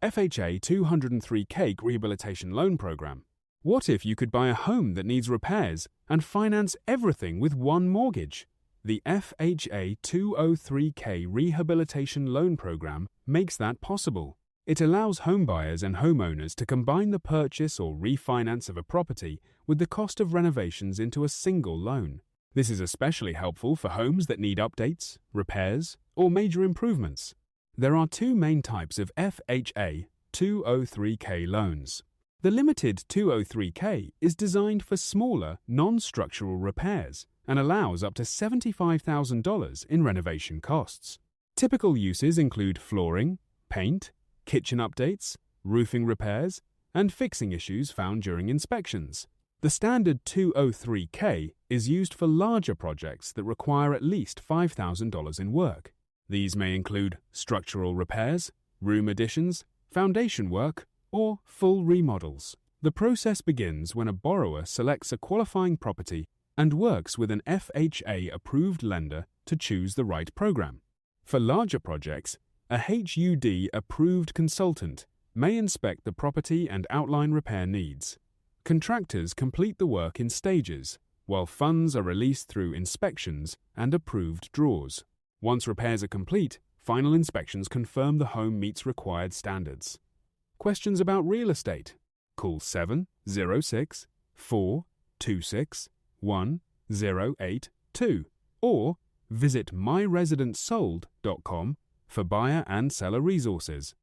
FHA 203K Rehabilitation Loan Program. What if you could buy a home that needs repairs and finance everything with one mortgage? The FHA 203K Rehabilitation Loan Program makes that possible. It allows homebuyers and homeowners to combine the purchase or refinance of a property with the cost of renovations into a single loan. This is especially helpful for homes that need updates, repairs, or major improvements. There are two main types of FHA 203K loans. The limited 203K is designed for smaller, non-structural repairs and allows up to $75,000 in renovation costs. Typical uses include flooring, paint, kitchen updates, roofing repairs, and fixing issues found during inspections. The standard 203K is used for larger projects that require at least $5,000 in work. These may include structural repairs, room additions, foundation work, or full remodels. The process begins when a borrower selects a qualifying property and works with an FHA-approved lender to choose the right program. For larger projects, a HUD-approved consultant may inspect the property and outline repair needs. Contractors complete the work in stages, while funds are released through inspections and approved draws. Once repairs are complete, final inspections confirm the home meets required standards. Questions about real estate? Call 706-426-1082 or visit myresidencesold.com for buyer and seller resources.